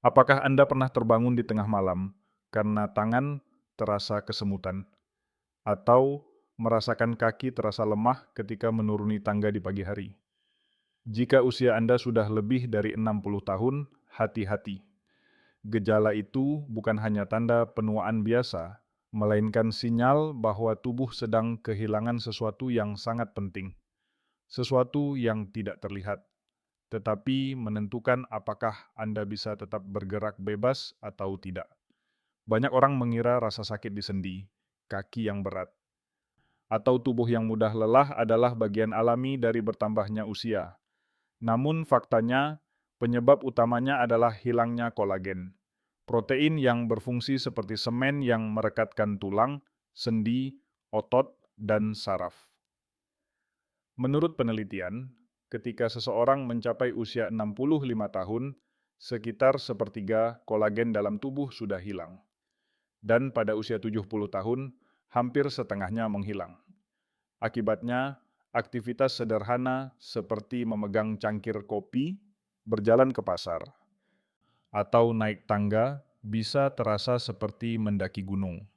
Apakah Anda pernah terbangun di tengah malam karena tangan terasa kesemutan, atau merasakan kaki terasa lemah ketika menuruni tangga di pagi hari? Jika usia Anda sudah lebih dari 60 tahun, hati-hati. Gejala itu bukan hanya tanda penuaan biasa, melainkan sinyal bahwa tubuh sedang kehilangan sesuatu yang sangat penting, sesuatu yang tidak terlihat, tetapi menentukan apakah Anda bisa tetap bergerak bebas atau tidak. Banyak orang mengira rasa sakit di sendi, kaki yang berat, atau tubuh yang mudah lelah adalah bagian alami dari bertambahnya usia. Namun faktanya, penyebab utamanya adalah hilangnya kolagen, protein yang berfungsi seperti semen yang merekatkan tulang, sendi, otot, dan saraf. Menurut penelitian, ketika seseorang mencapai usia 65 tahun, sekitar sepertiga kolagen dalam tubuh sudah hilang. Dan pada usia 70 tahun, hampir setengahnya menghilang. Akibatnya, aktivitas sederhana seperti memegang cangkir kopi, berjalan ke pasar, atau naik tangga bisa terasa seperti mendaki gunung.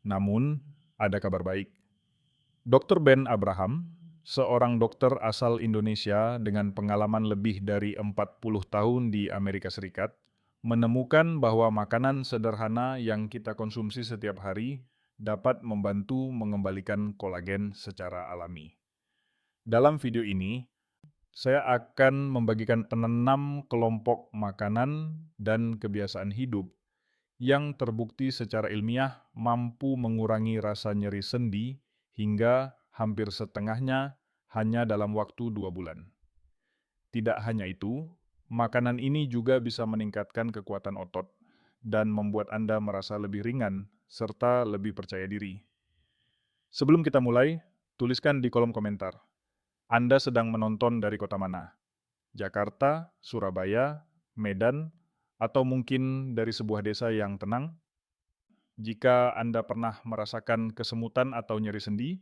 Namun, ada kabar baik. Dr. Ben Abraham, seorang dokter asal Indonesia dengan pengalaman lebih dari 40 tahun di Amerika Serikat, menemukan bahwa makanan sederhana yang kita konsumsi setiap hari dapat membantu mengembalikan kolagen secara alami. Dalam video ini, saya akan membagikan 6 kelompok makanan dan kebiasaan hidup yang terbukti secara ilmiah mampu mengurangi rasa nyeri sendi hingga hampir setengahnya hanya dalam waktu 2 bulan. Tidak hanya itu, makanan ini juga bisa meningkatkan kekuatan otot dan membuat Anda merasa lebih ringan serta lebih percaya diri. Sebelum kita mulai, tuliskan di kolom komentar, Anda sedang menonton dari kota mana? Jakarta, Surabaya, Medan, atau mungkin dari sebuah desa yang tenang? Jika Anda pernah merasakan kesemutan atau nyeri sendi,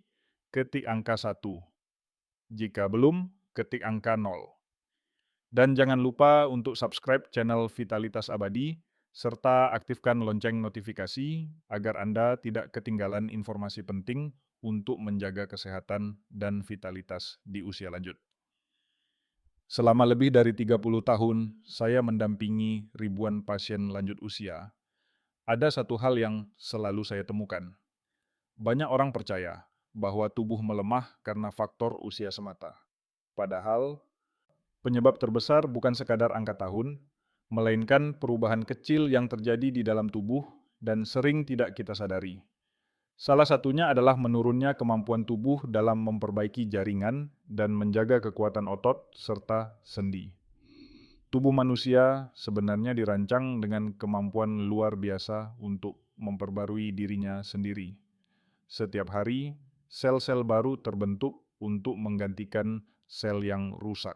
ketik angka 1. Jika belum, ketik angka 0. Dan jangan lupa untuk subscribe channel Vitalitas Abadi, serta aktifkan lonceng notifikasi agar Anda tidak ketinggalan informasi penting untuk menjaga kesehatan dan vitalitas di usia lanjut. Selama lebih dari 30 tahun, saya mendampingi ribuan pasien lanjut usia. Ada satu hal yang selalu saya temukan. Banyak orang percaya bahwa tubuh melemah karena faktor usia semata. Padahal, penyebab terbesar bukan sekadar angka tahun, melainkan perubahan kecil yang terjadi di dalam tubuh dan sering tidak kita sadari. Salah satunya adalah menurunnya kemampuan tubuh dalam memperbaiki jaringan dan menjaga kekuatan otot serta sendi. Tubuh manusia sebenarnya dirancang dengan kemampuan luar biasa untuk memperbarui dirinya sendiri. Setiap hari, sel-sel baru terbentuk untuk menggantikan sel yang rusak.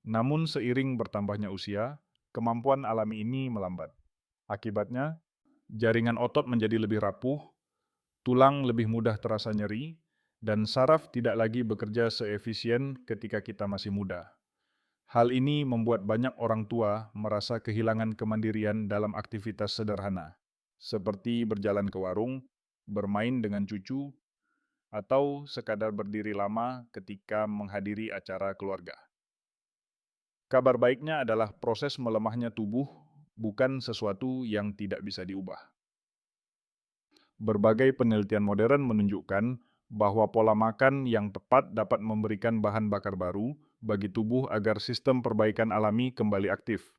Namun seiring bertambahnya usia, kemampuan alami ini melambat. Akibatnya, jaringan otot menjadi lebih rapuh, tulang lebih mudah terasa nyeri, dan saraf tidak lagi bekerja seefisien ketika kita masih muda. Hal ini membuat banyak orang tua merasa kehilangan kemandirian dalam aktivitas sederhana, seperti berjalan ke warung, bermain dengan cucu, atau sekadar berdiri lama ketika menghadiri acara keluarga. Kabar baiknya adalah proses melemahnya tubuh bukan sesuatu yang tidak bisa diubah. Berbagai penelitian modern menunjukkan bahwa pola makan yang tepat dapat memberikan bahan bakar baru bagi tubuh agar sistem perbaikan alami kembali aktif.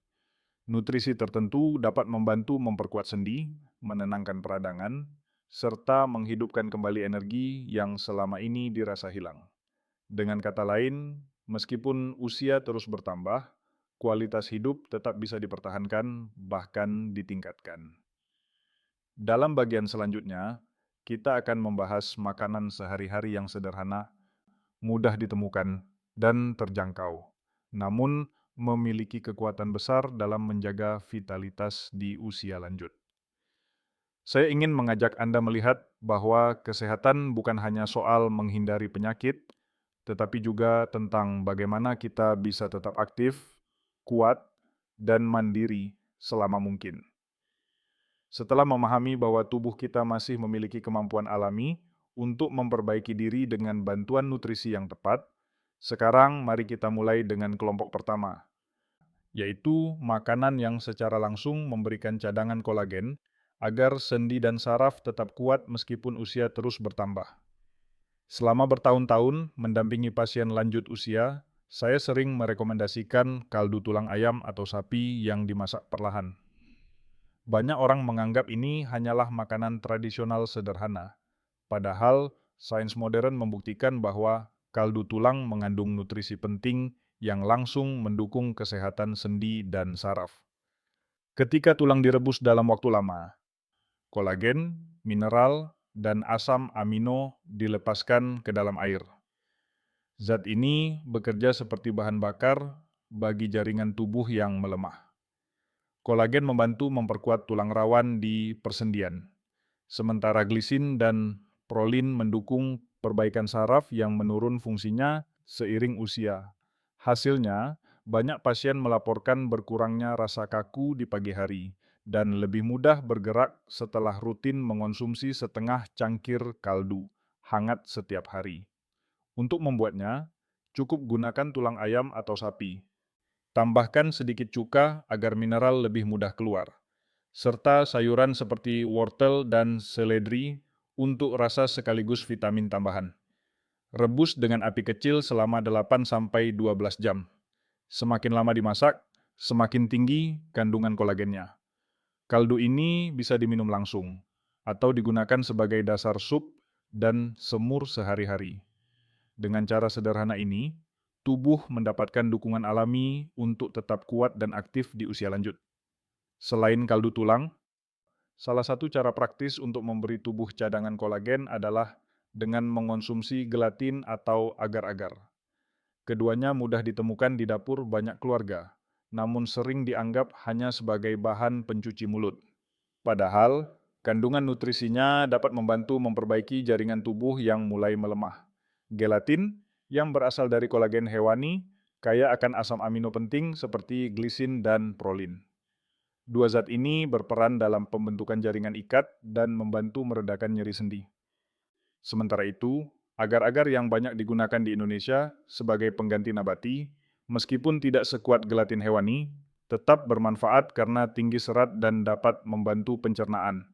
Nutrisi tertentu dapat membantu memperkuat sendi, menenangkan peradangan, serta menghidupkan kembali energi yang selama ini dirasa hilang. Dengan kata lain, meskipun usia terus bertambah, kualitas hidup tetap bisa dipertahankan, bahkan ditingkatkan. Dalam bagian selanjutnya, kita akan membahas makanan sehari-hari yang sederhana, mudah ditemukan, dan terjangkau, namun memiliki kekuatan besar dalam menjaga vitalitas di usia lanjut. Saya ingin mengajak Anda melihat bahwa kesehatan bukan hanya soal menghindari penyakit, tetapi juga tentang bagaimana kita bisa tetap aktif, kuat, dan mandiri selama mungkin. Setelah memahami bahwa tubuh kita masih memiliki kemampuan alami untuk memperbaiki diri dengan bantuan nutrisi yang tepat, sekarang mari kita mulai dengan kelompok pertama, yaitu makanan yang secara langsung memberikan cadangan kolagen agar sendi dan saraf tetap kuat meskipun usia terus bertambah. Selama bertahun-tahun mendampingi pasien lanjut usia, saya sering merekomendasikan kaldu tulang ayam atau sapi yang dimasak perlahan. Banyak orang menganggap ini hanyalah makanan tradisional sederhana, padahal sains modern membuktikan bahwa kaldu tulang mengandung nutrisi penting yang langsung mendukung kesehatan sendi dan saraf. Ketika tulang direbus dalam waktu lama, kolagen, mineral, dan asam amino dilepaskan ke dalam air. Zat ini bekerja seperti bahan bakar bagi jaringan tubuh yang melemah. Kolagen membantu memperkuat tulang rawan di persendian, sementara glisin dan prolin mendukung perbaikan saraf yang menurun fungsinya seiring usia. Hasilnya, banyak pasien melaporkan berkurangnya rasa kaku di pagi hari dan lebih mudah bergerak setelah rutin mengonsumsi setengah cangkir kaldu hangat setiap hari. Untuk membuatnya, cukup gunakan tulang ayam atau sapi. Tambahkan sedikit cuka agar mineral lebih mudah keluar, serta sayuran seperti wortel dan seledri untuk rasa sekaligus vitamin tambahan. Rebus dengan api kecil selama 8-12 jam. Semakin lama dimasak, semakin tinggi kandungan kolagennya. Kaldu ini bisa diminum langsung, atau digunakan sebagai dasar sup dan semur sehari-hari. Dengan cara sederhana ini, tubuh mendapatkan dukungan alami untuk tetap kuat dan aktif di usia lanjut. Selain kaldu tulang, salah satu cara praktis untuk memberi tubuh cadangan kolagen adalah dengan mengonsumsi gelatin atau agar-agar. Keduanya mudah ditemukan di dapur banyak keluarga, namun sering dianggap hanya sebagai bahan pencuci mulut. Padahal, kandungan nutrisinya dapat membantu memperbaiki jaringan tubuh yang mulai melemah. Gelatin, yang berasal dari kolagen hewani, kaya akan asam amino penting seperti glisin dan prolin. Dua zat ini berperan dalam pembentukan jaringan ikat dan membantu meredakan nyeri sendi. Sementara itu, agar-agar yang banyak digunakan di Indonesia sebagai pengganti nabati, meskipun tidak sekuat gelatin hewani, tetap bermanfaat karena tinggi serat dan dapat membantu pencernaan,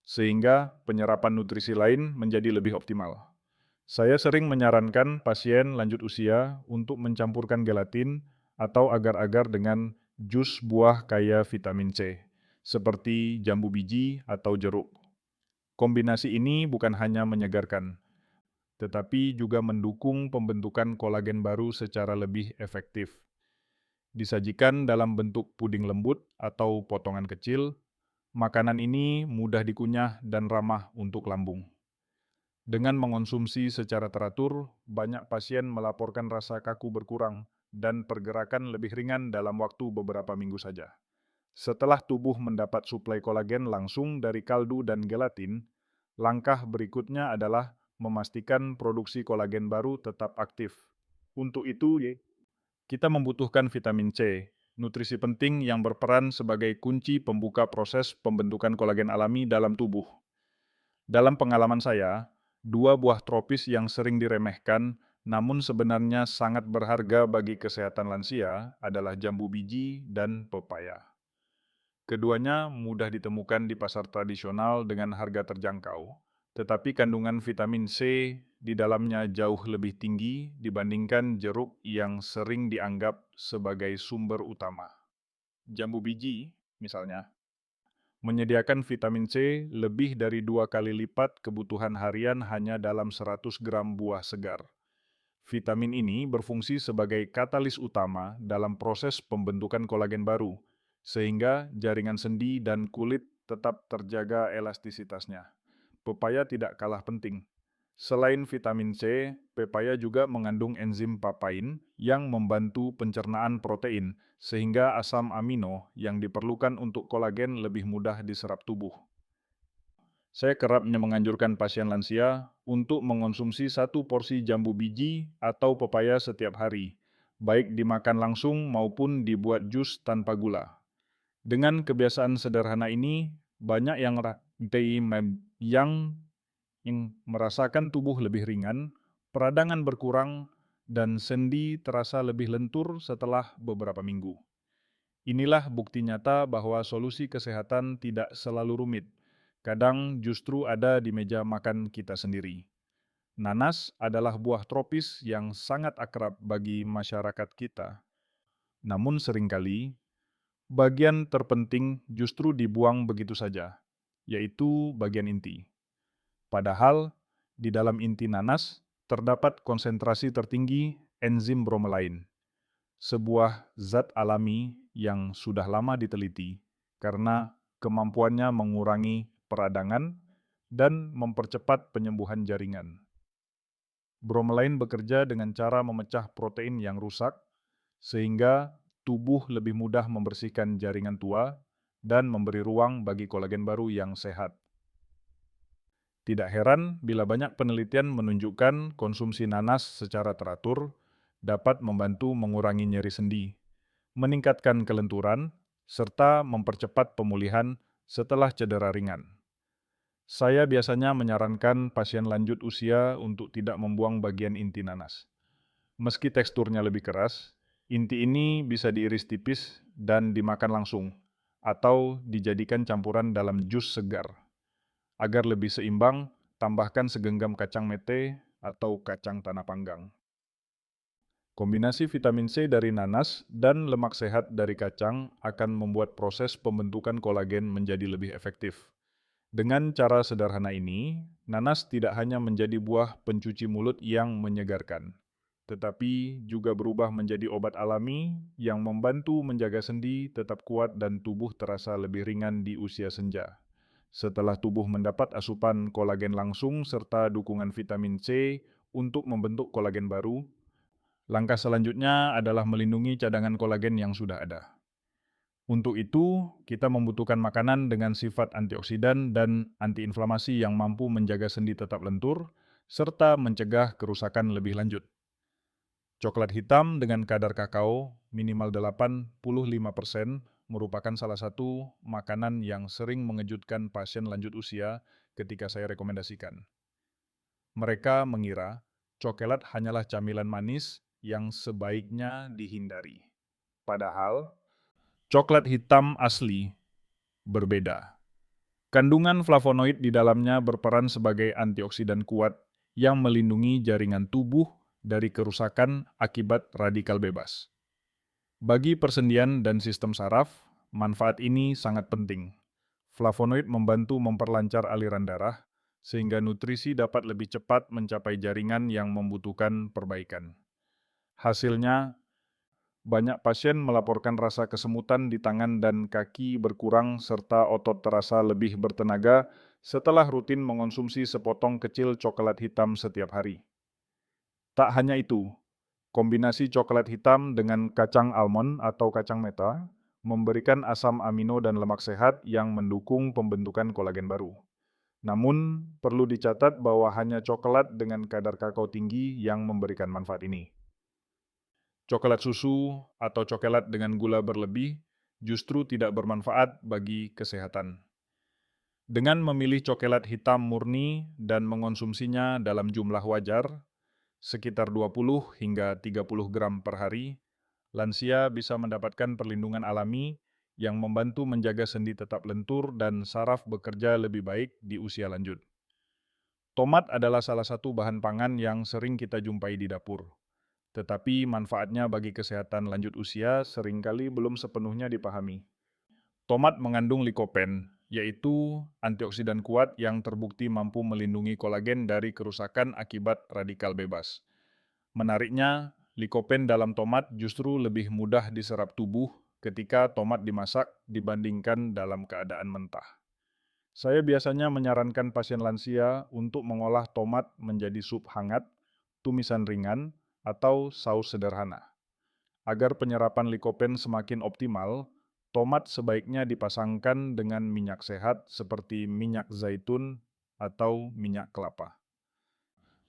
sehingga penyerapan nutrisi lain menjadi lebih optimal. Saya sering menyarankan pasien lanjut usia untuk mencampurkan gelatin atau agar-agar dengan jus buah kaya vitamin C, seperti jambu biji atau jeruk. Kombinasi ini bukan hanya menyegarkan, tetapi juga mendukung pembentukan kolagen baru secara lebih efektif. Disajikan dalam bentuk puding lembut atau potongan kecil, makanan ini mudah dikunyah dan ramah untuk lambung. Dengan mengonsumsi secara teratur, banyak pasien melaporkan rasa kaku berkurang dan pergerakan lebih ringan dalam waktu beberapa minggu saja. Setelah tubuh mendapat suplai kolagen langsung dari kaldu dan gelatin, langkah berikutnya adalah memastikan produksi kolagen baru tetap aktif. Untuk itu, kita membutuhkan vitamin C, nutrisi penting yang berperan sebagai kunci pembuka proses pembentukan kolagen alami dalam tubuh. Dalam pengalaman saya, dua buah tropis yang sering diremehkan namun sebenarnya sangat berharga bagi kesehatan lansia adalah jambu biji dan pepaya. Keduanya mudah ditemukan di pasar tradisional dengan harga terjangkau, tetapi kandungan vitamin C di dalamnya jauh lebih tinggi dibandingkan jeruk yang sering dianggap sebagai sumber utama. Jambu biji, misalnya, menyediakan vitamin C lebih dari 2 kali lipat kebutuhan harian hanya dalam 100 gram buah segar. Vitamin ini berfungsi sebagai katalis utama dalam proses pembentukan kolagen baru, sehingga jaringan sendi dan kulit tetap terjaga elastisitasnya. Pepaya tidak kalah penting. Selain vitamin C, pepaya juga mengandung enzim papain yang membantu pencernaan protein, sehingga asam amino yang diperlukan untuk kolagen lebih mudah diserap tubuh. Saya kerap menganjurkan pasien lansia untuk mengonsumsi 1 porsi jambu biji atau pepaya setiap hari, baik dimakan langsung maupun dibuat jus tanpa gula. Dengan kebiasaan sederhana ini, banyak yang merasakan tubuh lebih ringan, peradangan berkurang, dan sendi terasa lebih lentur setelah beberapa minggu. Inilah bukti nyata bahwa solusi kesehatan tidak selalu rumit. Kadang justru ada di meja makan kita sendiri. Nanas adalah buah tropis yang sangat akrab bagi masyarakat kita. Namun seringkali, bagian terpenting justru dibuang begitu saja, yaitu bagian inti. Padahal, di dalam inti nanas terdapat konsentrasi tertinggi enzim bromelain, sebuah zat alami yang sudah lama diteliti karena kemampuannya mengurangi peradangan dan mempercepat penyembuhan jaringan. Bromelain bekerja dengan cara memecah protein yang rusak, sehingga tubuh lebih mudah membersihkan jaringan tua dan memberi ruang bagi kolagen baru yang sehat. Tidak heran bila banyak penelitian menunjukkan konsumsi nanas secara teratur dapat membantu mengurangi nyeri sendi, meningkatkan kelenturan, serta mempercepat pemulihan setelah cedera ringan. Saya biasanya menyarankan pasien lanjut usia untuk tidak membuang bagian inti nanas. Meski teksturnya lebih keras, inti ini bisa diiris tipis dan dimakan langsung, atau dijadikan campuran dalam jus segar. Agar lebih seimbang, tambahkan segenggam kacang mete atau kacang tanah panggang. Kombinasi vitamin C dari nanas dan lemak sehat dari kacang akan membuat proses pembentukan kolagen menjadi lebih efektif. Dengan cara sederhana ini, nanas tidak hanya menjadi buah pencuci mulut yang menyegarkan, tetapi juga berubah menjadi obat alami yang membantu menjaga sendi tetap kuat dan tubuh terasa lebih ringan di usia senja. Setelah tubuh mendapat asupan kolagen langsung serta dukungan vitamin C untuk membentuk kolagen baru, langkah selanjutnya adalah melindungi cadangan kolagen yang sudah ada. Untuk itu, kita membutuhkan makanan dengan sifat antioksidan dan antiinflamasi yang mampu menjaga sendi tetap lentur, serta mencegah kerusakan lebih lanjut. Coklat hitam dengan kadar kakao minimal 85% merupakan salah satu makanan yang sering mengejutkan pasien lanjut usia ketika saya rekomendasikan. Mereka mengira coklat hanyalah camilan manis yang sebaiknya dihindari. Padahal, coklat hitam asli berbeda. Kandungan flavonoid di dalamnya berperan sebagai antioksidan kuat yang melindungi jaringan tubuh dari kerusakan akibat radikal bebas. Bagi persendian dan sistem saraf, manfaat ini sangat penting. Flavonoid membantu memperlancar aliran darah, sehingga nutrisi dapat lebih cepat mencapai jaringan yang membutuhkan perbaikan. Hasilnya, banyak pasien melaporkan rasa kesemutan di tangan dan kaki berkurang serta otot terasa lebih bertenaga setelah rutin mengonsumsi sepotong kecil coklat hitam setiap hari. Tak hanya itu, kombinasi coklat hitam dengan kacang almond atau kacang meta memberikan asam amino dan lemak sehat yang mendukung pembentukan kolagen baru. Namun, perlu dicatat bahwa hanya coklat dengan kadar kakao tinggi yang memberikan manfaat ini. Coklat susu atau coklat dengan gula berlebih justru tidak bermanfaat bagi kesehatan. Dengan memilih coklat hitam murni dan mengonsumsinya dalam jumlah wajar, sekitar 20 hingga 30 gram per hari, lansia bisa mendapatkan perlindungan alami yang membantu menjaga sendi tetap lentur dan saraf bekerja lebih baik di usia lanjut. Tomat adalah salah satu bahan pangan yang sering kita jumpai di dapur. Tetapi manfaatnya bagi kesehatan lanjut usia seringkali belum sepenuhnya dipahami. Tomat mengandung likopen, yaitu antioksidan kuat yang terbukti mampu melindungi kolagen dari kerusakan akibat radikal bebas. Menariknya, likopen dalam tomat justru lebih mudah diserap tubuh ketika tomat dimasak dibandingkan dalam keadaan mentah. Saya biasanya menyarankan pasien lansia untuk mengolah tomat menjadi sup hangat, tumisan ringan, atau saus sederhana. Agar penyerapan likopen semakin optimal, tomat sebaiknya dipasangkan dengan minyak sehat seperti minyak zaitun atau minyak kelapa.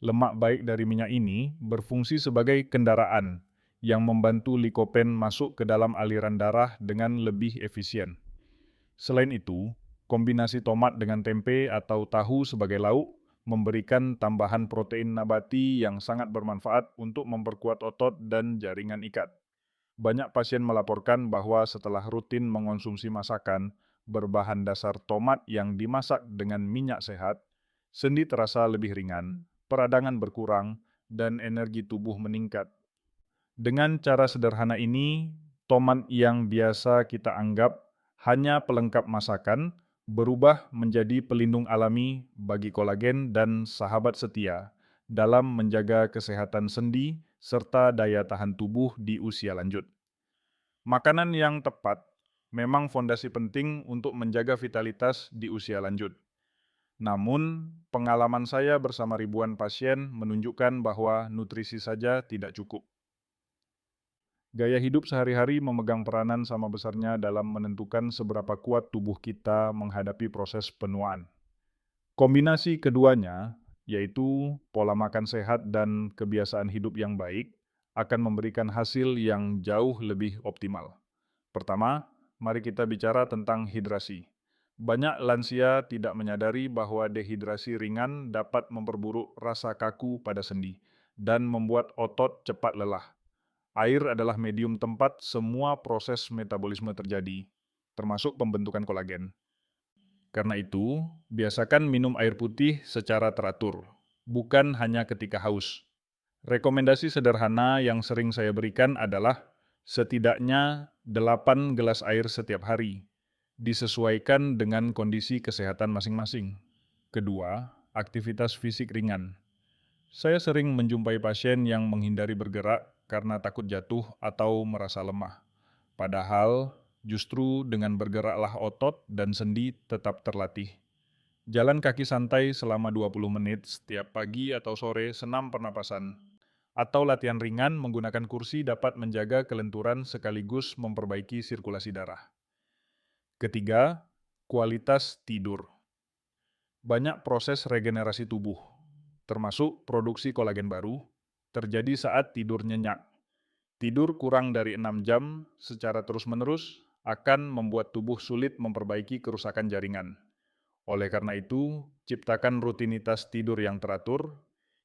Lemak baik dari minyak ini berfungsi sebagai kendaraan yang membantu likopen masuk ke dalam aliran darah dengan lebih efisien. Selain itu, kombinasi tomat dengan tempe atau tahu sebagai lauk memberikan tambahan protein nabati yang sangat bermanfaat untuk memperkuat otot dan jaringan ikat. Banyak pasien melaporkan bahwa setelah rutin mengonsumsi masakan berbahan dasar tomat yang dimasak dengan minyak sehat, sendi terasa lebih ringan, peradangan berkurang, dan energi tubuh meningkat. Dengan cara sederhana ini, tomat yang biasa kita anggap hanya pelengkap masakan berubah menjadi pelindung alami bagi kolagen dan sahabat setia dalam menjaga kesehatan sendi serta daya tahan tubuh di usia lanjut. Makanan yang tepat memang fondasi penting untuk menjaga vitalitas di usia lanjut. Namun, pengalaman saya bersama ribuan pasien menunjukkan bahwa nutrisi saja tidak cukup. Gaya hidup sehari-hari memegang peranan sama besarnya dalam menentukan seberapa kuat tubuh kita menghadapi proses penuaan. Kombinasi keduanya, yaitu pola makan sehat dan kebiasaan hidup yang baik, akan memberikan hasil yang jauh lebih optimal. Pertama, mari kita bicara tentang hidrasi. Banyak lansia tidak menyadari bahwa dehidrasi ringan dapat memperburuk rasa kaku pada sendi dan membuat otot cepat lelah. Air adalah medium tempat semua proses metabolisme terjadi, termasuk pembentukan kolagen. Karena itu, biasakan minum air putih secara teratur, bukan hanya ketika haus. Rekomendasi sederhana yang sering saya berikan adalah setidaknya 8 gelas air setiap hari, disesuaikan dengan kondisi kesehatan masing-masing. Kedua, aktivitas fisik ringan. Saya sering menjumpai pasien yang menghindari bergerak karena takut jatuh atau merasa lemah. Padahal, justru dengan bergeraklah otot dan sendi tetap terlatih. Jalan kaki santai selama 20 menit setiap pagi atau sore senam pernapasan. Atau latihan ringan menggunakan kursi dapat menjaga kelenturan sekaligus memperbaiki sirkulasi darah. Ketiga, kualitas tidur. Banyak proses regenerasi tubuh, termasuk produksi kolagen baru, terjadi saat tidur nyenyak. Tidur kurang dari 6 jam secara terus-menerus akan membuat tubuh sulit memperbaiki kerusakan jaringan. Oleh karena itu, ciptakan rutinitas tidur yang teratur,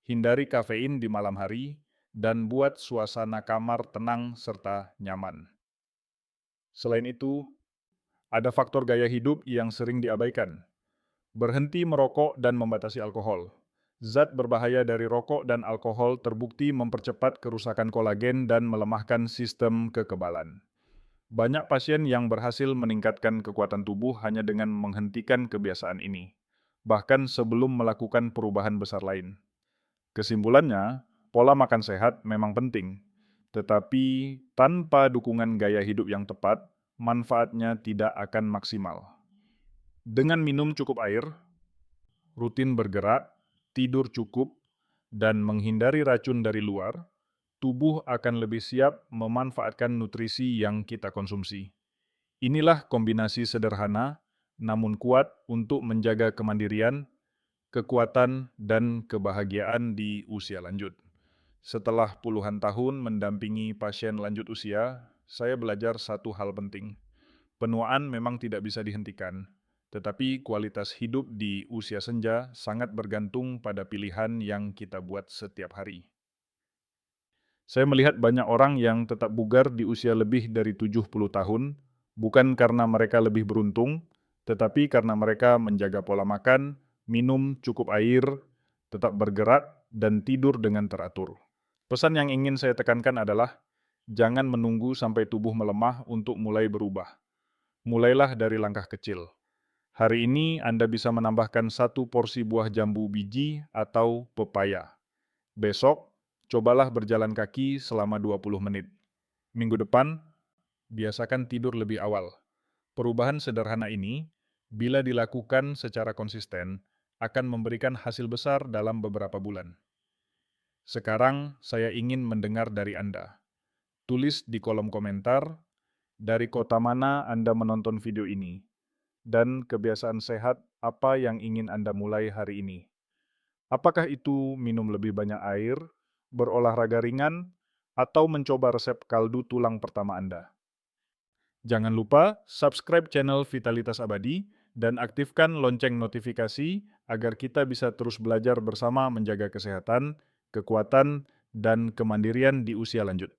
hindari kafein di malam hari, dan buat suasana kamar tenang serta nyaman. Selain itu, ada faktor gaya hidup yang sering diabaikan. Berhenti merokok dan membatasi alkohol. Zat berbahaya dari rokok dan alkohol terbukti mempercepat kerusakan kolagen dan melemahkan sistem kekebalan. Banyak pasien yang berhasil meningkatkan kekuatan tubuh hanya dengan menghentikan kebiasaan ini, bahkan sebelum melakukan perubahan besar lain. Kesimpulannya, pola makan sehat memang penting, tetapi tanpa dukungan gaya hidup yang tepat, manfaatnya tidak akan maksimal. Dengan minum cukup air, rutin bergerak, tidur cukup, dan menghindari racun dari luar, tubuh akan lebih siap memanfaatkan nutrisi yang kita konsumsi. Inilah kombinasi sederhana, namun kuat untuk menjaga kemandirian, kekuatan, dan kebahagiaan di usia lanjut. Setelah puluhan tahun mendampingi pasien lanjut usia, saya belajar satu hal penting. Penuaan memang tidak bisa dihentikan, tetapi kualitas hidup di usia senja sangat bergantung pada pilihan yang kita buat setiap hari. Saya melihat banyak orang yang tetap bugar di usia lebih dari 70 tahun, bukan karena mereka lebih beruntung, tetapi karena mereka menjaga pola makan, minum cukup air, tetap bergerak, dan tidur dengan teratur. Pesan yang ingin saya tekankan adalah, jangan menunggu sampai tubuh melemah untuk mulai berubah. Mulailah dari langkah kecil. Hari ini Anda bisa menambahkan 1 porsi buah jambu biji atau pepaya. Besok, cobalah berjalan kaki selama 20 menit. Minggu depan, biasakan tidur lebih awal. Perubahan sederhana ini, bila dilakukan secara konsisten, akan memberikan hasil besar dalam beberapa bulan. Sekarang, saya ingin mendengar dari Anda. Tulis di kolom komentar, dari kota mana Anda menonton video ini, dan kebiasaan sehat apa yang ingin Anda mulai hari ini. Apakah itu minum lebih banyak air, berolahraga ringan, atau mencoba resep kaldu tulang pertama Anda? Jangan lupa subscribe channel Vitalitas Abadi dan aktifkan lonceng notifikasi agar kita bisa terus belajar bersama menjaga kesehatan, kekuatan, dan kemandirian di usia lanjut.